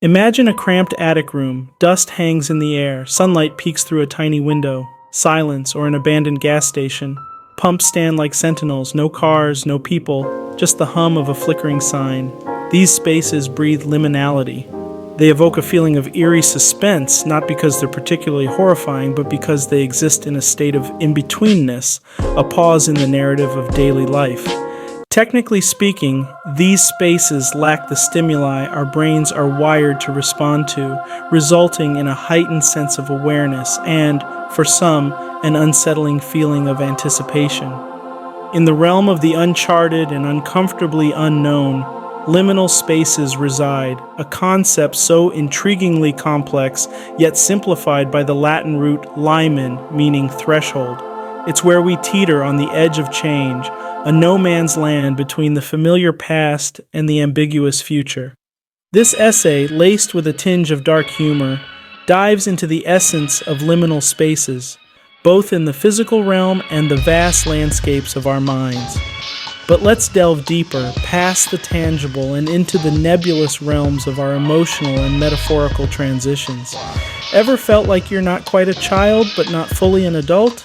Imagine a cramped attic room. Dust hangs in the air, sunlight peeks through a tiny window. Silence, or an abandoned gas station. Pumps stand like sentinels, no cars, no people, just the hum of a flickering sign. These spaces breathe liminality. They evoke a feeling of eerie suspense, not because they're particularly horrifying, but because they exist in a state of in-betweenness, a pause in the narrative of daily life. Technically speaking, these spaces lack the stimuli our brains are wired to respond to, resulting in a heightened sense of awareness and, for some, an unsettling feeling of anticipation. In the realm of the uncharted and uncomfortably unknown, liminal spaces reside, a concept so intriguingly complex yet simplified by the Latin root limen, meaning threshold. It's where we teeter on the edge of change, a no-man's land between the familiar past and the ambiguous future. This essay, laced with a tinge of dark humor, dives into the essence of liminal spaces, both in the physical realm and the vast landscapes of our minds. But let's delve deeper, past the tangible and into the nebulous realms of our emotional and metaphorical transitions. Ever felt like you're not quite a child, but not fully an adult?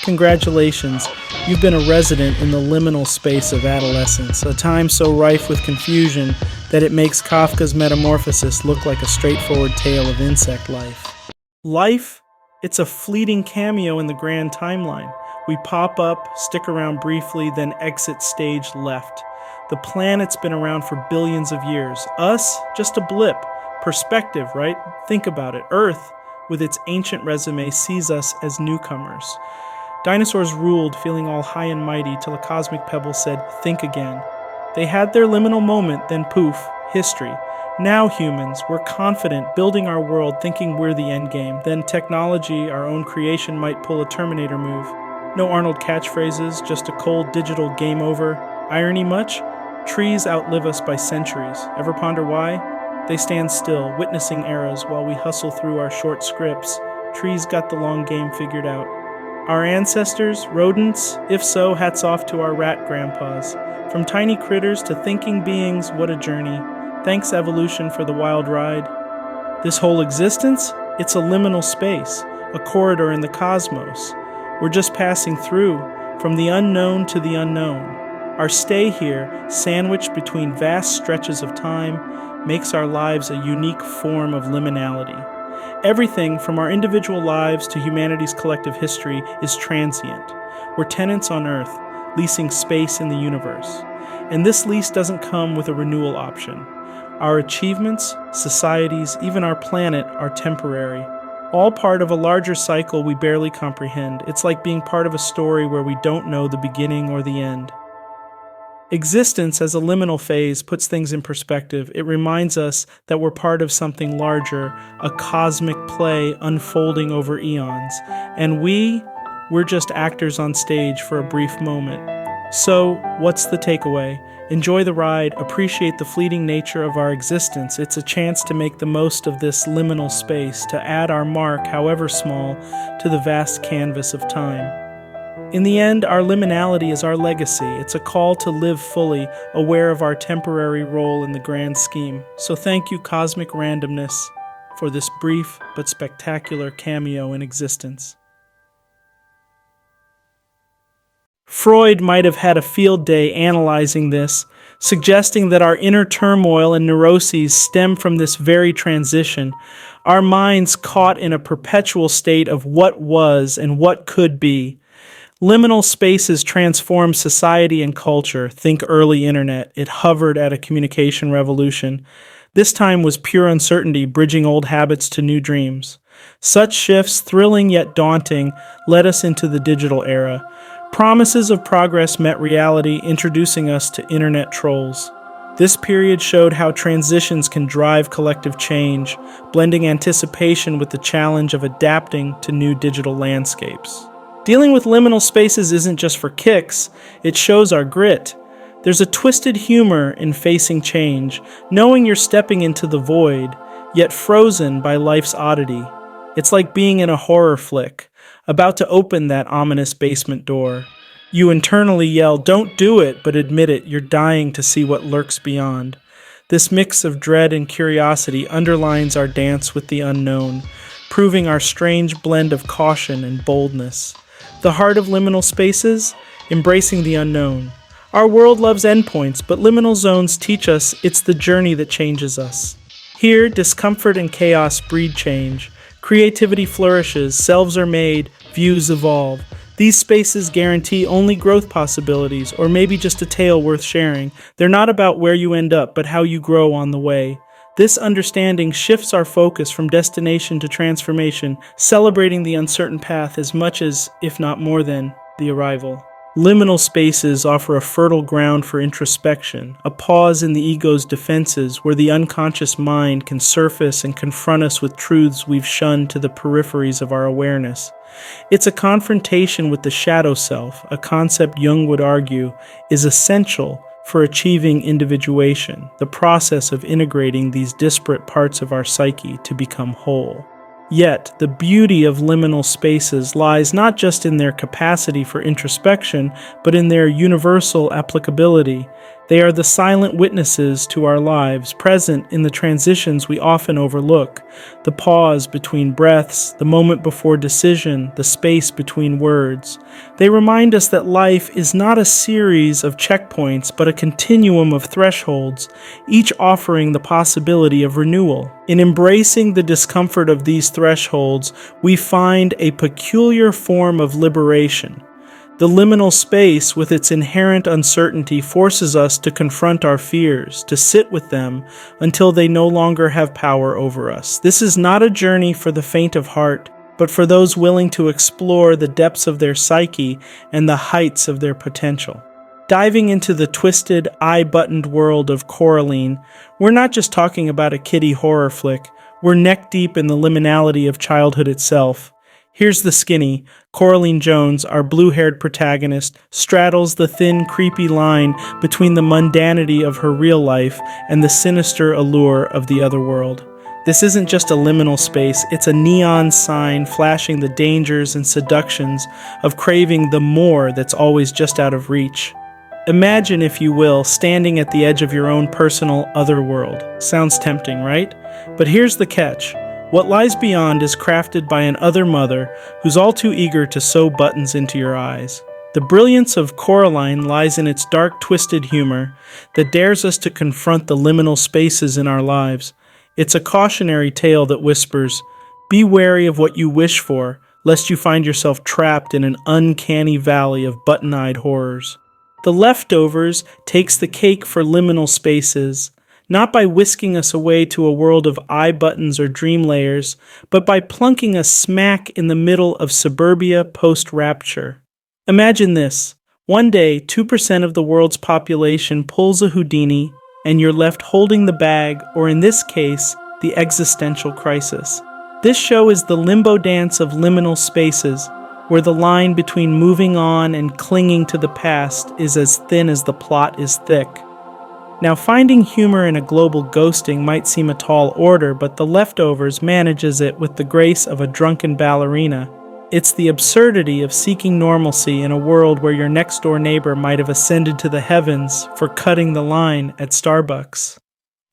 Congratulations, you've been a resident in the liminal space of adolescence, a time so rife with confusion that it makes Kafka's Metamorphosis look like a straightforward tale of insect life. Life? It's a fleeting cameo in the grand timeline. We pop up, stick around briefly, then exit stage left. The planet's been around for billions of years. Us? Just a blip. Perspective, right? Think about it. Earth, with its ancient resume, sees us as newcomers. Dinosaurs ruled, feeling all high and mighty, till a cosmic pebble said, "Think again." They had their liminal moment, then poof, history. Now humans, we're confident, building our world, thinking we're the endgame. Then technology, our own creation, might pull a Terminator move. No Arnold catchphrases, just a cold digital game over. Irony much? Trees outlive us by centuries. Ever ponder why? They stand still, witnessing eras, while we hustle through our short scripts. Trees got the long game figured out. Our ancestors, rodents? If so, hats off to our rat grandpas. From tiny critters to thinking beings, what a journey. Thanks, evolution, for the wild ride. This whole existence? It's a liminal space, a corridor in the cosmos. We're just passing through, from the unknown to the unknown. Our stay here, sandwiched between vast stretches of time, makes our lives a unique form of liminality. Everything from our individual lives to humanity's collective history is transient. We're tenants on Earth, leasing space in the universe. And this lease doesn't come with a renewal option. Our achievements, societies, even our planet are temporary. All part of a larger cycle we barely comprehend. It's like being part of a story where we don't know the beginning or the end. Existence as a liminal phase puts things in perspective. It reminds us that we're part of something larger, a cosmic play unfolding over eons. And we're just actors on stage for a brief moment. So, what's the takeaway? Enjoy the ride, appreciate the fleeting nature of our existence. It's a chance to make the most of this liminal space, to add our mark, however small, to the vast canvas of time. In the end, our liminality is our legacy. It's a call to live fully, aware of our temporary role in the grand scheme. So thank you, cosmic randomness, for this brief but spectacular cameo in existence. Freud might have had a field day analyzing this, suggesting that our inner turmoil and neuroses stem from this very transition, our minds caught in a perpetual state of what was and what could be. Liminal spaces transform society and culture. Think early internet. It hovered at a communication revolution. This time was pure uncertainty, bridging old habits to new dreams. Such shifts, thrilling yet daunting, led us into the digital era. Promises of progress met reality, introducing us to internet trolls. This period showed how transitions can drive collective change, blending anticipation with the challenge of adapting to new digital landscapes. Dealing with liminal spaces isn't just for kicks, it shows our grit. There's a twisted humor in facing change, knowing you're stepping into the void, yet frozen by life's oddity. It's like being in a horror flick, about to open that ominous basement door. You internally yell, "Don't do it," but admit it, you're dying to see what lurks beyond. This mix of dread and curiosity underlines our dance with the unknown, proving our strange blend of caution and boldness. The heart of liminal spaces? Embracing the unknown. Our world loves endpoints, but liminal zones teach us it's the journey that changes us. Here, discomfort and chaos breed change. Creativity flourishes, selves are made, views evolve. These spaces guarantee only growth possibilities, or maybe just a tale worth sharing. They're not about where you end up, but how you grow on the way. This understanding shifts our focus from destination to transformation, celebrating the uncertain path as much as, if not more than, the arrival. Liminal spaces offer a fertile ground for introspection, a pause in the ego's defenses where the unconscious mind can surface and confront us with truths we've shunned to the peripheries of our awareness. It's a confrontation with the shadow self, a concept Jung would argue is essential for achieving individuation, the process of integrating these disparate parts of our psyche to become whole. Yet, the beauty of liminal spaces lies not just in their capacity for introspection, but in their universal applicability. They are the silent witnesses to our lives, present in the transitions we often overlook, the pause between breaths, the moment before decision, the space between words. They remind us that life is not a series of checkpoints, but a continuum of thresholds, each offering the possibility of renewal. In embracing the discomfort of these thresholds, we find a peculiar form of liberation. The liminal space, with its inherent uncertainty, forces us to confront our fears, to sit with them until they no longer have power over us. This is not a journey for the faint of heart, but for those willing to explore the depths of their psyche and the heights of their potential. Diving into the twisted, eye-buttoned world of Coraline, we're not just talking about a kiddie horror flick, we're neck-deep in the liminality of childhood itself. Here's the skinny. Coraline Jones, our blue-haired protagonist, straddles the thin, creepy line between the mundanity of her real life and the sinister allure of the other world. This isn't just a liminal space, it's a neon sign flashing the dangers and seductions of craving the more that's always just out of reach. Imagine, if you will, standing at the edge of your own personal other world. Sounds tempting, right? But here's the catch. What lies beyond is crafted by an other mother who's all too eager to sew buttons into your eyes. The brilliance of Coraline lies in its dark, twisted humor that dares us to confront the liminal spaces in our lives. It's a cautionary tale that whispers, "Be wary of what you wish for, lest you find yourself trapped in an uncanny valley of button-eyed horrors." The Leftovers takes the cake for liminal spaces, not by whisking us away to a world of eye buttons or dream layers, but by plunking us smack in the middle of suburbia post-rapture. Imagine this. One day, 2% of the world's population pulls a Houdini, and you're left holding the bag, or in this case, the existential crisis. This show is the limbo dance of liminal spaces, where the line between moving on and clinging to the past is as thin as the plot is thick. Now, finding humor in a global ghosting might seem a tall order, but The Leftovers manages it with the grace of a drunken ballerina. It's the absurdity of seeking normalcy in a world where your next-door neighbor might have ascended to the heavens for cutting the line at Starbucks.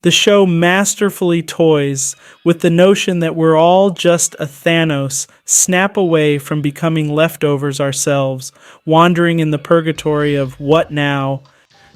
The show masterfully toys with the notion that we're all just a Thanos snap away from becoming leftovers ourselves, wandering in the purgatory of what now.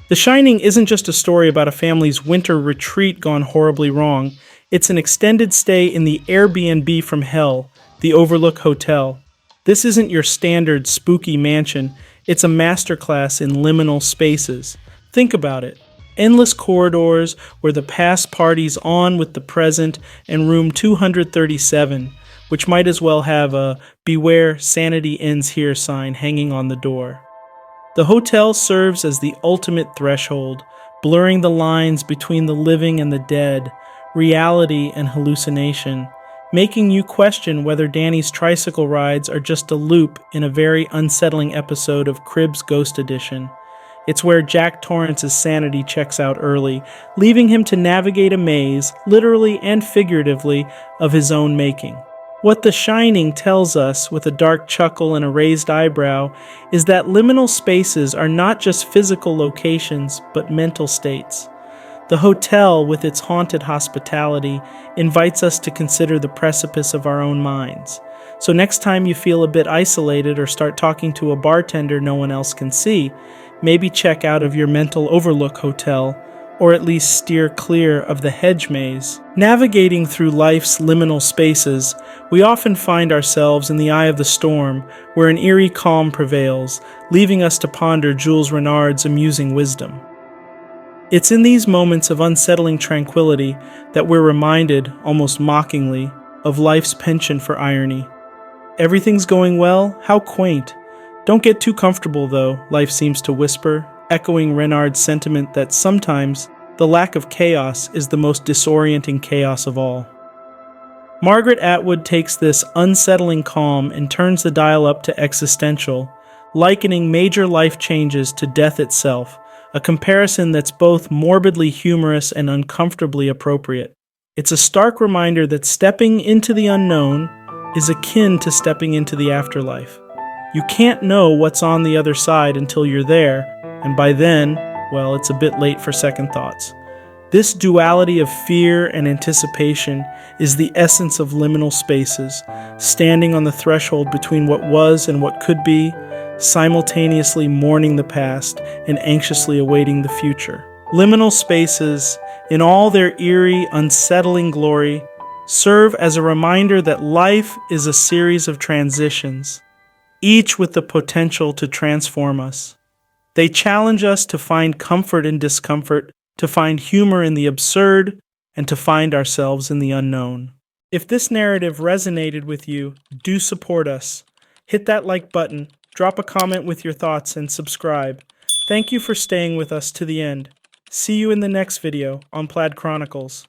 The Shining isn't just a story about a family's winter retreat gone horribly wrong. It's an extended stay in the Airbnb from hell, the Overlook Hotel. This isn't your standard spooky mansion. It's a masterclass in liminal spaces. Think about it. Endless corridors where the past parties on with the present, and room 237, which might as well have a "Beware, sanity ends here" sign hanging on the door. The hotel serves as the ultimate threshold, blurring the lines between the living and the dead, reality and hallucination, making you question whether Danny's tricycle rides are just a loop in a very unsettling episode of Cribs Ghost Edition. It's where Jack Torrance's sanity checks out early, leaving him to navigate a maze, literally and figuratively, of his own making. What The Shining tells us, with a dark chuckle and a raised eyebrow, is that liminal spaces are not just physical locations, but mental states. The hotel, with its haunted hospitality, invites us to consider the precipice of our own minds. So next time you feel a bit isolated or start talking to a bartender no one else can see, maybe check out of your mental overlook hotel, or at least steer clear of the hedge maze. Navigating through life's liminal spaces, we often find ourselves in the eye of the storm, where an eerie calm prevails, leaving us to ponder Jules Renard's amusing wisdom. It's in these moments of unsettling tranquility that we're reminded, almost mockingly, of life's penchant for irony. Everything's going well? How quaint. Don't get too comfortable, though, life seems to whisper, echoing Renard's sentiment that sometimes the lack of chaos is the most disorienting chaos of all. Margaret Atwood takes this unsettling calm and turns the dial up to existential, likening major life changes to death itself, a comparison that's both morbidly humorous and uncomfortably appropriate. It's a stark reminder that stepping into the unknown is akin to stepping into the afterlife. You can't know what's on the other side until you're there, and by then, well, it's a bit late for second thoughts. This duality of fear and anticipation is the essence of liminal spaces, standing on the threshold between what was and what could be, simultaneously mourning the past and anxiously awaiting the future. Liminal spaces, in all their eerie, unsettling glory, serve as a reminder that life is a series of transitions, each with the potential to transform us. They challenge us to find comfort in discomfort, to find humor in the absurd, and to find ourselves in the unknown. If this narrative resonated with you, do support us. Hit that like button, drop a comment with your thoughts, and subscribe. Thank you for staying with us to the end. See you in the next video on Plaid Chronicles.